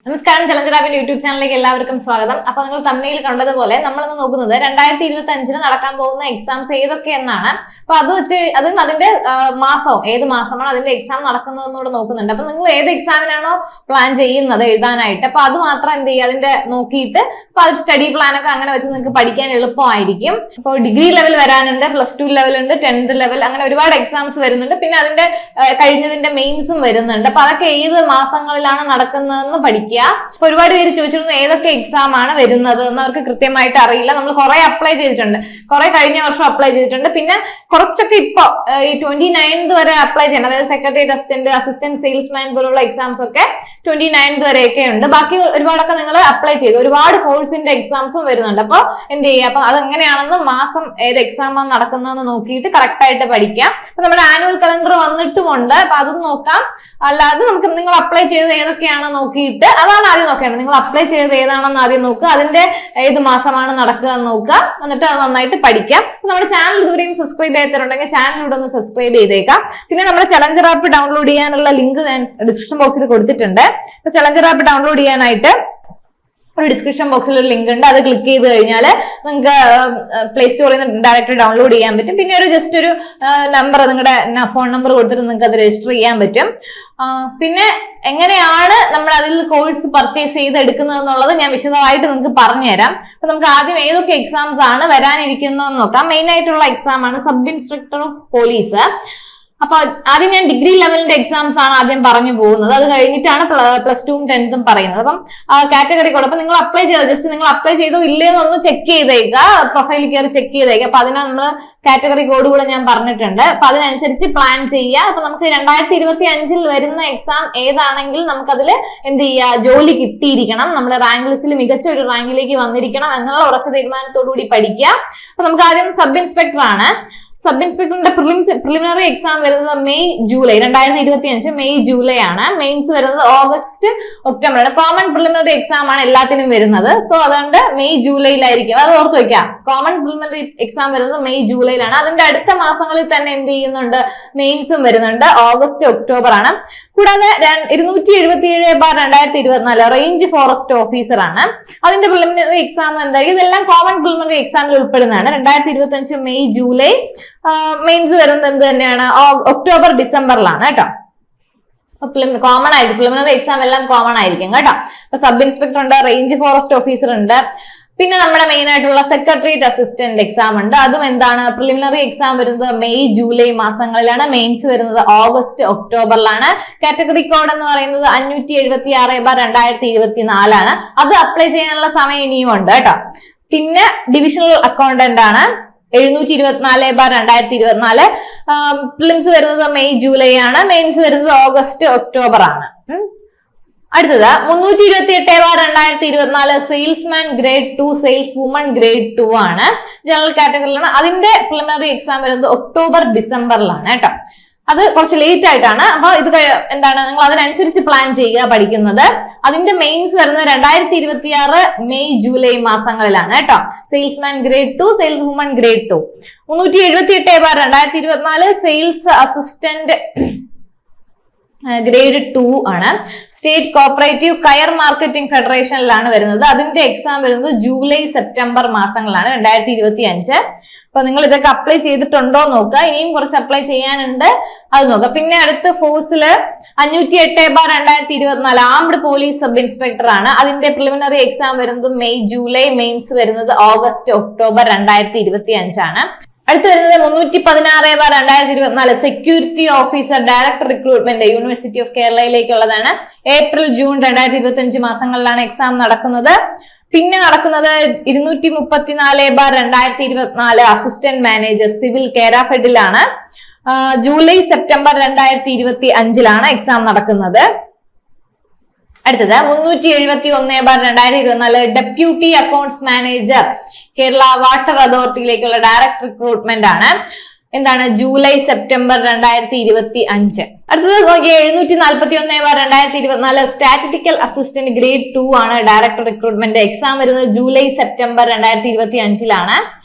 നമസ്കാരം, ചലഞ്ചറാബിന്റെ യൂട്യൂബ് ചാനലിലേക്ക് എല്ലാവർക്കും സ്വാഗതം. അപ്പൊ നിങ്ങൾ തമിഴിൽ കണ്ടതുപോലെ നമ്മളിന്ന് നോക്കുന്നത് 2025 നടക്കാൻ പോകുന്ന എക്സാംസ് ഏതൊക്കെ എന്നാണ്. അപ്പൊ അത് വെച്ച് അതിന്റെ മാസവും ഏത് മാസമാണ് അതിന്റെ എക്സാം നടക്കുന്നതെന്നൂടെ നോക്കുന്നുണ്ട്. അപ്പൊ നിങ്ങൾ ഏത് എക്സാമിനാണോ പ്ലാൻ ചെയ്യുന്നത് എഴുതാനായിട്ട്, അപ്പൊ അത് മാത്രം എന്ത് ചെയ്യുക, അതിന്റെ നോക്കിയിട്ട് അപ്പൊ അത് സ്റ്റഡി പ്ലാൻ ഒക്കെ അങ്ങനെ വെച്ച് നിങ്ങൾക്ക് പഠിക്കാൻ എളുപ്പമായിരിക്കും. അപ്പോൾ ഡിഗ്രി ലെവൽ വരാനുണ്ട്, +2 ലെവൽ ഉണ്ട്, 10th ലെവൽ, അങ്ങനെ ഒരുപാട് എക്സാംസ് വരുന്നുണ്ട്. പിന്നെ അതിന്റെ കഴിഞ്ഞതിന്റെ മെയിൻസും വരുന്നുണ്ട്. അപ്പൊ അതൊക്കെ ഏത് മാസങ്ങളിലാണ് നടക്കുന്നതെന്ന് പഠിക്കുക. അപ്പൊ ഒരുപാട് പേര് ചോദിച്ചിരുന്നു ഏതൊക്കെ എക്സാം ആണ് വരുന്നത് എന്ന് അവർക്ക് കൃത്യമായിട്ട് അറിയില്ല. നമ്മൾ കുറെ അപ്ലൈ ചെയ്തിട്ടുണ്ട്, കുറെ കഴിഞ്ഞ വർഷം അപ്ലൈ ചെയ്തിട്ടുണ്ട്. പിന്നെ കുറച്ചൊക്കെ ഇപ്പൊ ഈ 29th വരെ അപ്ലൈ ചെയ്യണം. അതായത് സെക്രട്ടേറിയറ്റ് അസിസ്റ്റന്റ്, അസിസ്റ്റന്റ് സെയിൽസ്മാൻ പോലുള്ള എക്സാംസ് ഒക്കെ 29th വരെയൊക്കെ ഉണ്ട്. ബാക്കി ഒരുപാടൊക്കെ നിങ്ങൾ അപ്ലൈ ചെയ്തു. ഒരുപാട് ഫോഴ്സിന്റെ എക്സാംസും വരുന്നുണ്ട്. അപ്പൊ എന്ത് ചെയ്യുക, അപ്പൊ അതെങ്ങനെയാണെന്ന് മാസം ഏത് എക്സാം ആണ് നടക്കുന്നതെന്ന് നോക്കിയിട്ട് കറക്റ്റ് ആയിട്ട് പഠിക്കാം. അപ്പൊ നമ്മുടെ ആനുവൽ കലണ്ടർ വന്നിട്ടുമുണ്ട്, അപ്പൊ അതും നോക്കാം. അല്ലാതെ നമുക്ക് നിങ്ങൾ അപ്ലൈ ചെയ്തത് ഏതൊക്കെയാണെന്ന് നോക്കിയിട്ട് അതാണ് ആദ്യം നോക്കേണ്ടത്. നിങ്ങൾ അപ്ലൈ ചെയ്തത് ഏതാണെന്ന് ആദ്യം നോക്കുക, അതിന്റെ ഏത് മാസമാണ് നടക്കുക എന്ന് നോക്കുക, എന്നിട്ട് അത് നന്നായിട്ട് പഠിക്കാം. നമ്മുടെ ചാനൽ ഇതുവരെയും സബ്സ്ക്രൈബ് ചെയ്തിട്ടുണ്ടെങ്കിൽ ചാനലിലൂടെ ഒന്ന് സബ്സ്ക്രൈബ് ചെയ്തേക്കാം. പിന്നെ നമ്മുടെ ചലഞ്ചർ ആപ്പ് ഡൗൺലോഡ് ചെയ്യാനുള്ള ലിങ്ക് ഞാൻ ഡിസ്ക്രിപ്ഷൻ ബോക്സിൽ കൊടുത്തിട്ടുണ്ട്. അപ്പൊ ചലഞ്ചർ ആപ്പ് ഡൗൺലോഡ് ചെയ്യാനായിട്ട് ഒരു ഡിസ്ക്രിപ്ഷൻ ബോക്സിൽ ഒരു ലിങ്ക് ഉണ്ട്, അത് ക്ലിക്ക് ചെയ്ത് കഴിഞ്ഞാൽ നിങ്ങൾക്ക് പ്ലേ സ്റ്റോറിൽ നിന്ന് ഡയറക്റ്റ് ഡൗൺലോഡ് ചെയ്യാൻ പറ്റും. പിന്നെ ഒരു ജസ്റ്റ് ഒരു നമ്പർ, നിങ്ങളുടെ ഫോൺ നമ്പർ കൊടുത്തിട്ട് നിങ്ങൾക്ക് അത് രജിസ്റ്റർ ചെയ്യാൻ പറ്റും. പിന്നെ എങ്ങനെയാണ് നമ്മൾ അതിൽ കോഴ്സ് പർച്ചേസ് ചെയ്ത് എടുക്കുന്നത് എന്നുള്ളത് ഞാൻ വിശദമായിട്ട് നിങ്ങൾക്ക് പറഞ്ഞുതരാം. അപ്പൊ നമുക്ക് ആദ്യം ഏതൊക്കെ എക്സാംസ് ആണ് വരാനിരിക്കുന്നതെന്ന് നോക്കാം. മെയിൻ ആയിട്ടുള്ള എക്സാം ആണ് സബ് ഇൻസ്പെക്ടർ ഓഫ് പോലീസ്. അപ്പൊ ആദ്യം ഞാൻ ഡിഗ്രി ലെവലിന്റെ എക്സാംസ് ആണ് ആദ്യം പറഞ്ഞു പോകുന്നത്. അത് കഴിഞ്ഞിട്ടാണ് +2ഉം 10th പറയുന്നത്. അപ്പം കാറ്റഗറി കോഡ്, അപ്പൊ നിങ്ങൾ അപ്ലൈ ചെയ്തോ, ജസ്റ്റ് നിങ്ങൾ അപ്ലൈ ചെയ്തോ ഇല്ലയെന്ന് ഒന്ന് ചെക്ക് ചെയ്തേക്കുക, പ്രൊഫൈലിൽ കയറി ചെക്ക് ചെയ്തേക്കുക. അപ്പൊ അതിനാണ് നമ്മൾ കാറ്റഗറി കോഡ് കൂടെ ഞാൻ പറഞ്ഞിട്ടുണ്ട്. അപ്പൊ അതിനനുസരിച്ച് പ്ലാൻ ചെയ്യുക. അപ്പൊ നമുക്ക് 2025 വരുന്ന എക്സാം ഏതാണെങ്കിൽ നമുക്കതിൽ എന്ത് ചെയ്യുക, ജോലി കിട്ടിയിരിക്കണം, നമ്മുടെ റാങ്ക് ലിസ്റ്റിൽ മികച്ച ഒരു റാങ്കിലേക്ക് വന്നിരിക്കണം എന്നുള്ള ഉറച്ച തീരുമാനത്തോടു കൂടി പഠിക്കുക. അപ്പൊ നമുക്ക് ആദ്യം സബ് ഇൻസ്പെക്ടർ ആണ്. സബ് ഇൻസ്പെക്ടറിന്റെ പ്രിലിമിനറി എക്സാം വരുന്നത് മെയ് ജൂലൈ 2025 മെയ് ജൂലൈ ആണ്. മെയിൻസ് വരുന്നത് ഓഗസ്റ്റ് ഒക്ടോബർ ആണ്. കോമൺ പ്രിലിമിനറി എക്സാം ആണ് എല്ലാത്തിനും വരുന്നത്. സോ അതുകൊണ്ട് മെയ് ജൂലൈയിലായിരിക്കും, അത് ഓർത്ത് വെക്കാം. കോമൺ പ്രിലിമിനറി എക്സാം വരുന്നത് മെയ് ജൂലൈയിലാണ്. അതിന്റെ അടുത്ത മാസങ്ങളിൽ തന്നെ എന്ത് ചെയ്യുന്നുണ്ട്, മെയിൻസും വരുന്നുണ്ട്, ഓഗസ്റ്റ് ഒക്ടോബർ ആണ്. കൂടാതെ 277/2024 റേഞ്ച് ഫോറസ്റ്റ് ഓഫീസർ ആണ്. അതിന്റെ പ്രിലിമിനറി എക്സാം എന്തായാലും ഇതെല്ലാം കോമൺ പ്രിലിമിനറി എക്സാമിൽ ഉൾപ്പെടുന്നതാണ്. 2025 മെയ് ജൂലൈ. മെയിൻസ് വരുന്നത് എന്ത് തന്നെയാണ്, ഒക്ടോബർ ഡിസംബറിലാണ് കേട്ടോ. കോമൺ ആയിട്ട് പ്രിലിമിനറി എക്സാം എല്ലാം കോമൺ ആയിരിക്കും കേട്ടോ. അപ്പൊ സബ് ഇൻസ്പെക്ടർ ഉണ്ട്, റേഞ്ച് ഫോറസ്റ്റ് ഓഫീസർ ഉണ്ട്. പിന്നെ നമ്മുടെ മെയിൻ ആയിട്ടുള്ള സെക്രട്ടേറിയറ്റ് അസിസ്റ്റന്റ് എക്സാം ഉണ്ട്. അതും എന്താണ്, പ്രിലിമിനറി എക്സാം വരുന്നത് മെയ് ജൂലൈ മാസങ്ങളിലാണ്. മെയിൻസ് വരുന്നത് ഓഗസ്റ്റ് ഒക്ടോബറിലാണ്. കാറ്റഗറി കോഡ് എന്ന് പറയുന്നത് 576/2024 ആണ്. അത് അപ്ലൈ ചെയ്യാനുള്ള സമയം ഇനിയും ഉണ്ട് കേട്ടോ. പിന്നെ ഡിവിഷണൽ അക്കൗണ്ടന്റ് ആണ്, 724/2024. പ്രിലിംസ് വരുന്നത് മെയ് ജൂലൈ ആണ്. മെയിൻസ് വരുന്നത് ഓഗസ്റ്റ് ഒക്ടോബർ ആണ്. അടുത്തത് 328/2024 salesman grade 2, sales woman grade 2 ആണ്. ജനറൽ കാറ്റഗറിയിലാണ്. അതിന്റെ പ്രിലിമിനറി എക്സാം വരുന്നത് ഒക്ടോബർ ഡിസംബറിലാണ് കേട്ടോ. അത് കുറച്ച് ലേറ്റ് ആയിട്ടാണ്. അപ്പൊ ഇത് എന്താണ്, നിങ്ങൾ അതിനനുസരിച്ച് പ്ലാൻ ചെയ്യുക പഠിക്കുന്നത്. അതിന്റെ മെയിൻസ് വരുന്നത് 2026 മെയ് ജൂലൈ മാസങ്ങളിലാണ് കേട്ടോ. Salesman grade 2, sales woman grade 2. 378/2024 sales assistant grade 2 ആണ്. സ്റ്റേറ്റ് കോപ്പറേറ്റീവ് കയർ മാർക്കറ്റിംഗ് ഫെഡറേഷനിലാണ് വരുന്നത്. അതിന്റെ എക്സാം വരുന്നത് ജൂലൈ സെപ്റ്റംബർ മാസങ്ങളാണ് 2025. അപ്പൊ നിങ്ങൾ ഇതൊക്കെ അപ്ലൈ ചെയ്തിട്ടുണ്ടോ നോക്കുക. ഇനിയും കുറച്ച് അപ്ലൈ ചെയ്യാനുണ്ട്, അത് നോക്കുക. പിന്നെ അടുത്ത ഫോഴ്സില് 508/2024 ആംഡ് പോലീസ് സബ് ഇൻസ്പെക്ടർ ആണ്. അതിന്റെ പ്രിലിമിനറി എക്സാം വരുന്നത് മെയ് ജൂലൈ. മെയിൻസ് വരുന്നത് ഓഗസ്റ്റ് ഒക്ടോബർ 2025 ആണ്. അടുത്ത് വരുന്നത് 316/2024 security officer director recruitment university of കേരളയിലേക്കുള്ളതാണ്. ഏപ്രിൽ ജൂൺ 2025 മാസങ്ങളിലാണ് എക്സാം നടക്കുന്നത്. പിന്നെ നടക്കുന്നത് 234/2024 അസിസ്റ്റന്റ് മാനേജർ സിവിൽ കേരാഫെഡിലാണ്. ജൂലൈ സെപ്റ്റംബർ 2025 എക്സാം നടക്കുന്നത്. അടുത്തത് 371/2024 deputy accounts manager Kerala water അതോറിറ്റിയിലേക്കുള്ള ഡയറക്ട് റിക്രൂട്ട്മെന്റ് ആണ്. എന്താണ്, ജൂലൈ സെപ്റ്റംബർ 2025. അടുത്തത് നോക്കിയ 741/2024 സ്റ്റാറ്റിസ്റ്റിക്കൽ അസിസ്റ്റന്റ് ഗ്രേഡ് 2 ആണ്. ഡയറക്ടർ റിക്രൂട്ട്മെന്റ് എക്സാം വരുന്നത് ജൂലൈ സെപ്റ്റംബർ 2025.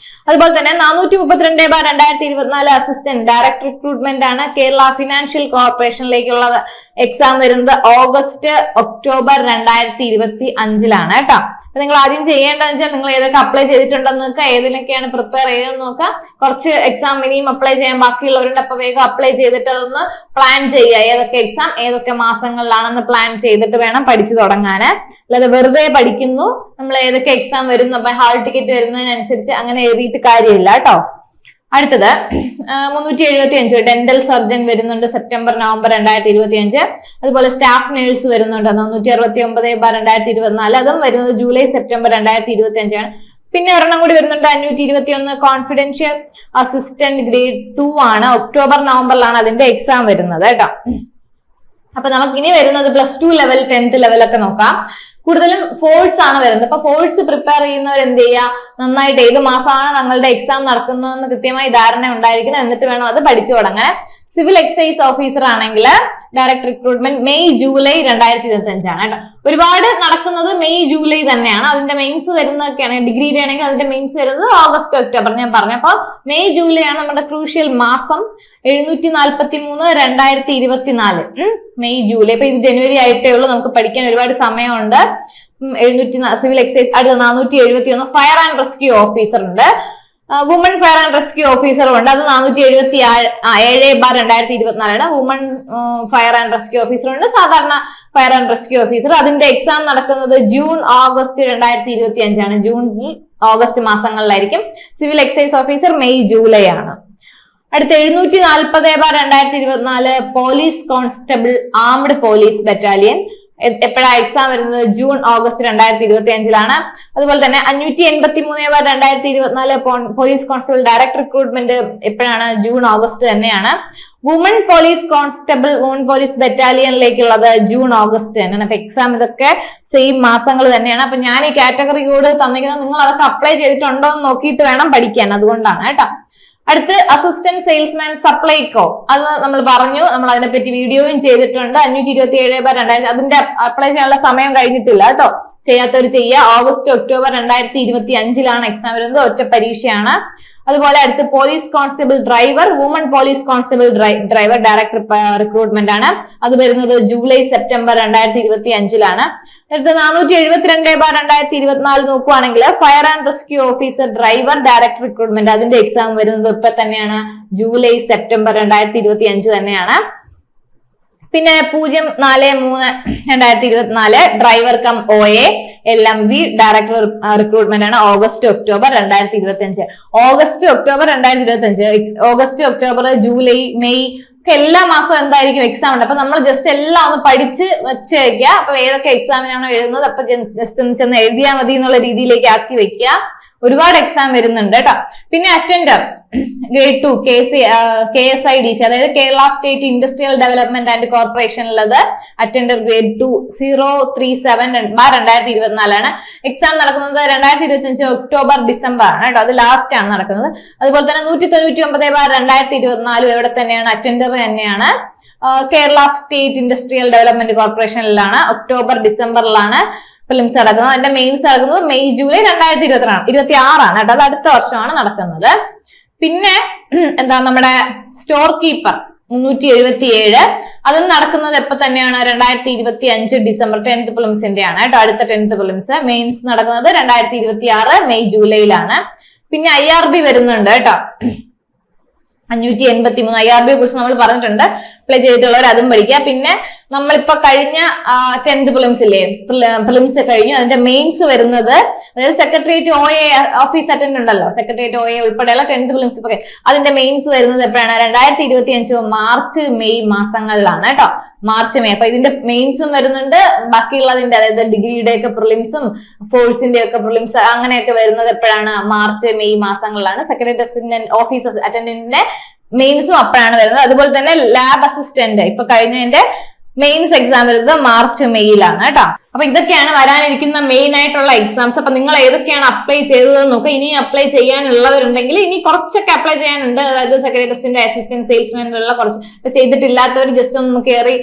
അതുപോലെ തന്നെ 432/2024 അസിസ്റ്റന്റ് ഡയറക്ടർ റിക്രൂട്ട്മെന്റ് ആണ് കേരള ഫിനാൻഷ്യൽ കോർപ്പറേഷനിലേക്കുള്ള എക്സാം വരുന്നത് ഓഗസ്റ്റ് ഒക്ടോബർ 2025 കേട്ടോ. അപ്പൊ നിങ്ങൾ ആദ്യം ചെയ്യേണ്ടതെന്ന് വെച്ചാൽ നിങ്ങൾ ഏതൊക്കെ അപ്ലൈ ചെയ്തിട്ടുണ്ടെന്ന് നോക്കുക, ഏതിനൊക്കെയാണ് പ്രിപ്പയർ ചെയ്തെന്ന് നോക്കുക. കുറച്ച് എക്സാം ഇനിയും അപ്ലൈ ചെയ്യാൻ ബാക്കിയുള്ളവരുണ്ട്, അപ്പൊ വേഗം അപ്ലൈ ചെയ്തിട്ട് അതൊന്ന് പ്ലാൻ ചെയ്യുക. ഏതൊക്കെ എക്സാം ഏതൊക്കെ മാസങ്ങളിലാണെന്ന് പ്ലാൻ ചെയ്തിട്ട് വേണം പഠിച്ചു തുടങ്ങാന്. അല്ലാതെ വെറുതെ പഠിക്കുന്നു, നമ്മൾ ഏതൊക്കെ എക്സാം വരുന്നു അപ്പൊ ഹാൾ ടിക്കറ്റ് വരുന്നതിനനുസരിച്ച് അങ്ങനെ എഴുതിയിട്ട് കാര്യമില്ല കേട്ടോ. അടുത്തത് 375 ഡെന്റൽ സർജൻ വരുന്നുണ്ട് സെപ്റ്റംബർ നവംബർ 2025. അതുപോലെ സ്റ്റാഫ് നേഴ്സ് വരുന്നുണ്ട് 469/2024. അതും വരുന്നത് ജൂലൈ സെപ്റ്റംബർ 2025 ആണ്. പിന്നെ ഒരെണ്ണം കൂടി വരുന്നുണ്ട് 521 കോൺഫിഡൻഷ്യൽ അസിസ്റ്റന്റ് ഗ്രേഡ് 2 ആണ്. ഒക്ടോബർ നവംബറിലാണ് അതിന്റെ എക്സാം വരുന്നത് കേട്ടോ. അപ്പൊ നമുക്ക് ഇനി വരുന്നത് +2 ലെവൽ 10th ലെവലൊക്കെ നോക്കാം. കൂടുതലും ഫോഴ്സ് ആണ് വരുന്നത്. അപ്പൊ ഫോഴ്സ് പ്രിപ്പയർ ചെയ്യുന്നവർ എന്ത് ചെയ്യുക, നന്നായിട്ട് ഏത് മാസമാണ് ഞങ്ങളുടെ എക്സാം നടക്കുന്നതെന്ന് കൃത്യമായി ധാരണ ഉണ്ടായിരിക്കണം. എന്നിട്ട് വേണം അത് പഠിച്ചു തുടങ്ങാൻ. സിവിൽ എക്സൈസ് ഓഫീസർ ആണെങ്കിൽ ഡയറക്ട് റിക്രൂട്ട്മെന്റ് മെയ് ജൂലൈ 2025 ആണ് കേട്ടോ. ഒരുപാട് നടക്കുന്നത് മെയ് ജൂലൈ തന്നെയാണ്. അതിന്റെ മെയിൻസ് വരുന്നതൊക്കെയാണ് ഡിഗ്രിയുടെ ആണെങ്കിൽ അതിന്റെ മെയിൻസ് വരുന്നത് ഓഗസ്റ്റ് ഒക്ടോബർ ഞാൻ പറഞ്ഞു. അപ്പൊ മെയ് ജൂലൈ ആണ് നമ്മുടെ ക്രൂഷ്യൽ മാസം. 743/2024 മെയ് ജൂലൈ. ഇപ്പൊ ഇത് ജനുവരി ആയിട്ടേ ഉള്ളൂ, നമുക്ക് പഠിക്കാൻ ഒരുപാട് സമയമുണ്ട്. 700 സിവിൽ എക്സൈസ്. അടുത്ത 471 ഫയർ ആൻഡ് റെസ്ക്യൂ ഓഫീസർ ഉണ്ട്. വുമൺ ഫയർ ആൻഡ് റെസ്ക്യൂ ഓഫീസറും ഉണ്ട്. അത് 477/2024 woman fire and rescue officer ഉണ്ട്. സാധാരണ ഫയർ ആൻഡ് റെസ്ക്യൂ ഓഫീസർ. അതിന്റെ എക്സാം നടക്കുന്നത് ജൂൺ ഓഗസ്റ്റ് 2025 ആണ്. ജൂൺ ഓഗസ്റ്റ് മാസങ്ങളിലായിരിക്കും. Civil excise officer May July ആണ്. അടുത്ത 740/2024 police constable armed police battalion. എപ്പോഴാ എക്സാം വരുന്നത്? ജൂൺ ഓഗസ്റ്റ് 2025 അതുപോലെ തന്നെ 583/2024 പോലീസ് കോൺസ്റ്റബിൾ ഡയറക്ട് റിക്രൂട്ട്മെന്റ് എപ്പോഴാണ്? ജൂൺ ഓഗസ്റ്റ് തന്നെയാണ്. Woman police constable woman police ബറ്റാലിയനിലേക്കുള്ളത് ജൂൺ ഓഗസ്റ്റ് തന്നെയാണ്. അപ്പൊ എക്സാം ഇതൊക്കെ സെയിം മാസങ്ങൾ തന്നെയാണ്. അപ്പൊ ഞാൻ ഈ കാറ്റഗറി കോഡ് തന്നിരിക്കുന്നത് നിങ്ങൾ അതൊക്കെ അപ്ലൈ ചെയ്തിട്ടുണ്ടോ എന്ന് നോക്കിയിട്ട് വേണം പഠിക്കാൻ. അതുകൊണ്ടാണ് കേട്ടോ. അടുത്ത് അസിസ്റ്റന്റ് സെയിൽസ്മാൻ സപ്ലൈകോ. അത് നമ്മൾ പറഞ്ഞു, നമ്മൾ അതിനെപ്പറ്റി വീഡിയോയും ചെയ്തിട്ടുണ്ട്. 527/2000 അതിന്റെ അപ്ലൈ ചെയ്യാനുള്ള സമയം കഴിഞ്ഞിട്ടില്ല കേട്ടോ. ചെയ്യാത്തവർ ചെയ്യുക. ഓഗസ്റ്റ് ഒക്ടോബർ 2025 എക്സാം വരുന്നത്. ഒറ്റ പരീക്ഷയാണ്. അതുപോലെ അടുത്ത് police constable driver woman police constable driver direct recruitment ആണ്. അത് വരുന്നത് ജൂലൈ സെപ്റ്റംബർ 2025 അടുത്ത് 472/2024 നോക്കുവാണെങ്കിൽ fire and rescue officer driver direct recruitment. അതിന്റെ എക്സാം വരുന്നത് ഇപ്പൊ തന്നെയാണ്. ജൂലൈ സെപ്റ്റംബർ 2025 തന്നെയാണ്. പിന്നെ 043/2024 driver cum OA LMV director recruitment ആണ്. August October 2025. August October 2025. August October July May എല്ലാ മാസവും എന്തായിരിക്കും എക്സാം ഉണ്ട്. അപ്പൊ നമ്മൾ ജസ്റ്റ് എല്ലാം ഒന്ന് പഠിച്ച് വെച്ച് വെക്കുക. അപ്പൊ ഏതൊക്കെ എക്സാമിനാണോ എഴുതുന്നത് അപ്പൊ ജസ്റ്റ് ഒന്ന് ചെന്ന് എഴുതിയാൽ മതി എന്നുള്ള രീതിയിലേക്ക് ആക്കി വെക്കുക. ഒരുപാട് എക്സാം വരുന്നുണ്ട് കേട്ടോ. പിന്നെ അറ്റൻഡർ ഗ്രേഡ് 2 KSIDC അതായത് Kerala state industrial development and കോർപ്പറേഷനിലുള്ളത് അറ്റൻഡർ ഗ്രേഡ് 2 037/2024 എക്സാം നടക്കുന്നത് 2025 ഒക്ടോബർ ഡിസംബർ ആണ് കേട്ടോ. അത് ലാസ്റ്റ് ആണ് നടക്കുന്നത്. അതുപോലെ തന്നെ 199/2024 ഇവിടെ തന്നെയാണ്. അറ്റൻഡർ തന്നെയാണ്. കേരള സ്റ്റേറ്റ് ഇൻഡസ്ട്രിയൽ ഡെവലപ്മെന്റ് കോർപ്പറേഷനിലാണ്. ഒക്ടോബർ ഡിസംബറിലാണ് ഫിലിംസ് നടക്കുന്നത്. അതിന്റെ മെയിൻസ് നടക്കുന്നത് മെയ് ജൂലൈ 2026 ആണ് കേട്ടോ. അത് അടുത്ത വർഷമാണ് നടക്കുന്നത്. പിന്നെ എന്താ നമ്മുടെ സ്റ്റോർ കീപ്പർ 377 അതും നടക്കുന്നത് എപ്പോ തന്നെയാണ്? 2025 ഡിസംബർ 10th പ്രിലിംസിന്റെ ആണ് കേട്ടോ. അടുത്ത 10th പ്രിലിംസ്. മെയിൻസ് നടക്കുന്നത് 2026 മെയ് ജൂലൈയിലാണ്. പിന്നെ IRB വരുന്നുണ്ട് കേട്ടോ. 583 IRBയെ കുറിച്ച് നമ്മൾ പറഞ്ഞിട്ടുണ്ട്. അപ്ലൈ ചെയ്തിട്ടുള്ളവർ അതും പഠിക്കുക. പിന്നെ നമ്മളിപ്പോ കഴിഞ്ഞ 10th പ്രിലിംസ് ഇല്ലേ, പ്രിലിംസ് കഴിഞ്ഞു. അതിന്റെ മെയിൻസ് വരുന്നത് അതായത് സെക്രട്ടേറിയറ്റ് OA ഓഫീസ് അറ്റൻഡ് ഉണ്ടല്ലോ, സെക്രട്ടേറിയറ്റ് OA ഉൾപ്പെടെയുള്ള 10th പ്രിലിംസ് ഇപ്പൊ അതിന്റെ മെയിൻസ് വരുന്നത് എപ്പോഴാണ്? 2025 മാർച്ച് മെയ് മാസങ്ങളിലാണ് കേട്ടോ. March May. അപ്പൊ ഇതിന്റെ മെയിൻസും വരുന്നുണ്ട്. ബാക്കിയുള്ളതിന്റെ അതായത് ഡിഗ്രിയുടെ ഒക്കെ പ്രിലിംസും ഫോഴ്സിന്റെ ഒക്കെ പ്രിലിംസ് അങ്ങനെയൊക്കെ വരുന്നത് എപ്പോഴാണ്? മാർച്ച് മെയ് മാസങ്ങളിലാണ്. സെക്രട്ടേറിയറ്റ് അസിസ്റ്റന്റ് ഓഫീസ് അറ്റൻഡന്റിന്റെ മെയിൻസും അപ്പോഴാണ് വരുന്നത്. അതുപോലെ തന്നെ ലാബ് അസിസ്റ്റന്റ് ഇപ്പൊ കഴിഞ്ഞതിന്റെ മെയിൻസ് എക്സാം വരുന്നത് മാർച്ച് മെയ്യിലാണ് കേട്ടോ. അപ്പൊ ഇതൊക്കെയാണ് വരാനിരിക്കുന്ന മെയിൻ ആയിട്ടുള്ള എക്സാംസ്. അപ്പൊ നിങ്ങൾ ഏതൊക്കെയാണ് അപ്ലൈ ചെയ്തതെന്ന് നോക്കുക. ഇനി അപ്ലൈ ചെയ്യാനുള്ളവരുണ്ടെങ്കിൽ ഇനി കുറച്ചൊക്കെ അപ്ലൈ ചെയ്യാനുണ്ട്. അതായത് സെക്രട്ടറി ടെസ്റ്റിന്റെ അസിസ്റ്റന്റ് സെയിൽസ്മാനുള്ള കുറച്ച് ചെയ്തിട്ടില്ലാത്തവർ ജസ്റ്റ് ഒന്ന് കയറി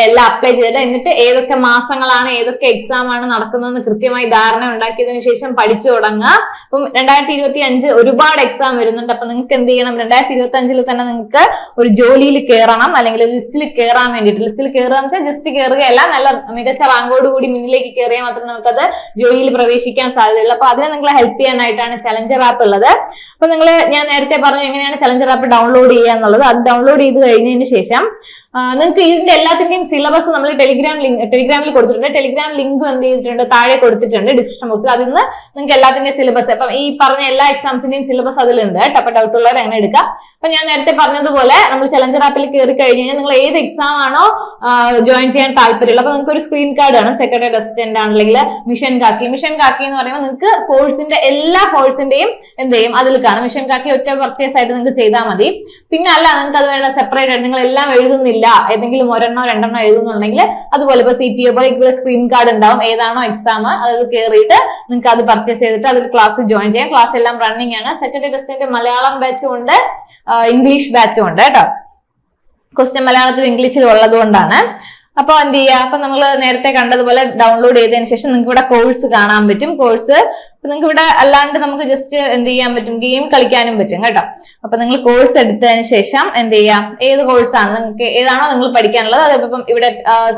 എല്ലാം അപ്ലൈ ചെയ്തിട്ട് എന്നിട്ട് ഏതൊക്കെ മാസങ്ങളാണ് ഏതൊക്കെ എക്സാം ആണ് നടക്കുന്നതെന്ന് കൃത്യമായി ധാരണ ഉണ്ടാക്കിയതിനു ശേഷം പഠിച്ചു തുടങ്ങുക. അപ്പം 2025 ഒരുപാട് എക്സാം വരുന്നുണ്ട്. അപ്പൊ നിങ്ങൾക്ക് എന്ത് ചെയ്യണം, 2025 തന്നെ നിങ്ങൾക്ക് ഒരു ജോലിയിൽ കയറണം, അല്ലെങ്കിൽ ലിസ്റ്റിൽ കയറാൻ വേണ്ടിയിട്ട്. ലിസ്റ്റിൽ കയറുക എന്ന് വെച്ചാൽ ജസ്റ്റ് കയറുകയല്ല, നല്ല മികച്ച റാങ്കോട് കൂടി മുന്നിലേക്ക് കയറിയാൽ മാത്രമേ നമുക്കത് ജോലിയിൽ പ്രവേശിക്കാൻ സാധ്യതയുള്ളൂ. അപ്പൊ അതിനെ നിങ്ങളെ ഹെൽപ്പ് ചെയ്യാനായിട്ടാണ് ചലഞ്ചർ ആപ്പ് ഉള്ളത്. അപ്പൊ ഞാൻ നേരത്തെ പറഞ്ഞു എങ്ങനെയാണ് ചലഞ്ചർ ആപ്പ് ഡൗൺലോഡ് ചെയ്യുക എന്നുള്ളത്. അത് ഡൗൺലോഡ് ചെയ്ത് കഴിഞ്ഞതിന് ശേഷം നിങ്ങൾക്ക് ഇതിന്റെ എല്ലാത്തിന്റെയും സിലബസ് നമ്മൾ ടെലിഗ്രാമിൽ കൊടുത്തിട്ടുണ്ട്. ടെലിഗ്രാം ലിങ്ക് എന്ത് ചെയ്തിട്ടുണ്ട്, താഴെ കൊടുത്തിട്ടുണ്ട് ഡിസ്ക്രിപ്ഷൻ ബോക്സിൽ. അതിൽ നിന്ന് നിങ്ങൾക്ക് എല്ലാത്തിന്റെയും സിലബസ്, അപ്പം ഈ പറഞ്ഞ എല്ലാ എക്സാംസിന്റെയും സിലബസ് അതിലുണ്ട്. അപ്പൊ ഡൗട്ട് ഉള്ളവർ അങ്ങനെ എടുക്കാം. അപ്പൊ ഞാൻ നേരത്തെ പറഞ്ഞതുപോലെ നമ്മൾ ചലഞ്ചർ ആപ്പിൽ കയറി കഴിഞ്ഞ് കഴിഞ്ഞാൽ നിങ്ങൾ ഏത് എക്സാം ആണോ ജോയിൻ ചെയ്യാൻ താല്പര്യമുള്ളത്, അപ്പൊ നിങ്ങൾക്ക് ഒരു സ്ക്രീൻ കാർഡ് കാണും. സെക്രട്ടറി അസിസ്റ്റന്റ് ആണെങ്കിൽ മിഷൻ കാക്കി എന്ന് പറയുമ്പോൾ നിങ്ങൾക്ക് എല്ലാ കോഴ്സിന്റെയും എന്ത് ചെയ്യും അതിൽ കാണും. മിഷൻ കാക്കി ഒറ്റ പർച്ചേസ് ആയിട്ട് നിങ്ങൾക്ക് ചെയ്താൽ മതി. പിന്നെ അല്ല നിങ്ങൾക്ക് അത് വേണ്ട സെപ്പറേറ്റ് ആയിട്ട് നിങ്ങൾ എല്ലാം എഴുതുന്നില്ല, ഏതെങ്കിലും ഒരെണ്ണോ രണ്ടെണ്ണോ എഴുതുന്നുണ്ടെങ്കിൽ അതുപോലെ ഇപ്പൊ CPO പോലെ ഇവിടെ സ്ക്രീൻ കാർഡ് ഉണ്ടാവും. ഏതാണോ എക്സാം അത് കയറിയിട്ട് നിങ്ങൾക്ക് അത് പർച്ചേസ് ചെയ്തിട്ട് അതിൽ ക്ലാസ് ജോയിൻ ചെയ്യാം. ക്ലാസ് എല്ലാം റണ്ണിങ് ആണ്. സെക്രട്ടറി ടെസ്റ്റിന്റെ മലയാളം ബാച്ചും ഉണ്ട്, ഇംഗ്ലീഷ് ബാച്ചും ഉണ്ട് കേട്ടോ. ക്വസ്റ്റ്യൻ മലയാളത്തിലും ഇംഗ്ലീഷിലും ഉള്ളത് കൊണ്ടാണ്. അപ്പൊ എന്ത് ചെയ്യുക, അപ്പൊ നമ്മൾ നേരത്തെ കണ്ടതുപോലെ ഡൗൺലോഡ് ചെയ്തതിനു ശേഷം നിങ്ങൾക്ക് ഇവിടെ കോഴ്സ് കാണാൻ പറ്റും. കോഴ്സ് നിങ്ങൾക്ക് ഇവിടെ അല്ലാണ്ട് നമുക്ക് ജസ്റ്റ് എന്ത് ചെയ്യാൻ പറ്റും, ഗെയിം കളിക്കാനും പറ്റും കേട്ടോ. അപ്പൊ നിങ്ങൾ കോഴ്സ് എടുത്തതിന് ശേഷം എന്ത് ചെയ്യാം, ഏത് കോഴ്സാണ് നിങ്ങൾക്ക് ഏതാണോ നിങ്ങൾ പഠിക്കാനുള്ളത്. അതിപ്പം ഇവിടെ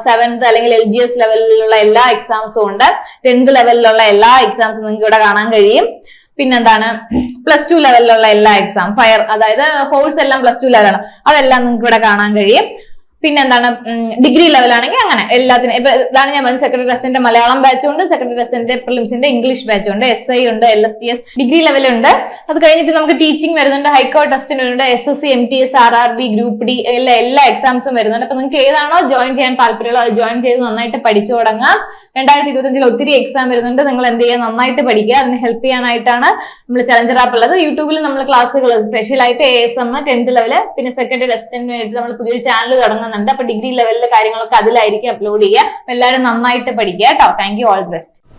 7th അല്ലെങ്കിൽ LGS ലെവലിലുള്ള എല്ലാ എക്സാംസും ഉണ്ട്. 10th ലെവലിലുള്ള എല്ലാ എക്സാംസും നിങ്ങൾക്ക് ഇവിടെ കാണാൻ കഴിയും. പിന്നെന്താണ്, +2 ലെവലിലുള്ള എല്ലാ എക്സാം അതായത് കോഴ്സ് എല്ലാം +2 ലെവലാണ്, അതെല്ലാം നിങ്ങൾക്ക് ഇവിടെ കാണാൻ കഴിയും. പിന്നെന്താണ്, ഡിഗ്രി ലെവലാണെങ്കിൽ അങ്ങനെ എല്ലാത്തിനും. ഇപ്പൊ ഇതാണ് ഞാൻ പറഞ്ഞത്, സെക്രട്ടറി ടെസ്റ്റിന്റെ മലയാളം ബാച്ചും ഉണ്ട്, സെക്രട്ടറി ടെസ്റ്റിന്റെ പ്രിലിംസിന്റെ ഇംഗ്ലീഷ് ബാച്ചും ഉണ്ട്, SI ഉണ്ട്, LSTS ഡിഗ്രി ലെവലുണ്ട്. അത് കഴിഞ്ഞിട്ട് നമുക്ക് ടീച്ചിങ് വരുന്നുണ്ട്, ഹൈക്കോർട്ട് ടെസ്റ്റിനുണ്ട്, SSC MTS RRB group D എല്ലാ എക്സാംസും വരുന്നുണ്ട്. അപ്പൊ നിങ്ങൾക്ക് ഏതാണോ ജോയിൻ ചെയ്യാൻ താല്പര്യമുള്ളത് അത് ജോയിൻ ചെയ്ത് നന്നായിട്ട് പഠിച്ചു തുടങ്ങാം. 2025 ഒത്തിരി എക്സാം വരുന്നുണ്ട്. നിങ്ങൾ എന്ത് ചെയ്യുക, നന്നായിട്ട് പഠിക്കുക. അതിന് ഹെൽപ്പ് ചെയ്യാനായിട്ടാണ് നമ്മൾ ചലഞ്ചർ ആപ്പ് ഉള്ളത്. യൂട്യൂബിൽ നമ്മൾ ക്ലാസ്സുകൾ സ്പെഷ്യൽ ആയിട്ട് ASM 10th ലെവല് പിന്നെ സെക്രട്ടറി ടെസ്റ്റിന് വേണ്ടി നമ്മൾ പുതിയൊരു ചാനൽ തുടങ്ങുന്നുണ്ട്. അപ്പൊ ഡിഗ്രി ലെവലിലെ കാര്യങ്ങളൊക്കെ അതിലായിരിക്കും അപ്ലോഡ് ചെയ്യുക. എല്ലാവരും നന്നായിട്ട് പഠിക്കുക കേട്ടോ. Thank you, all the best.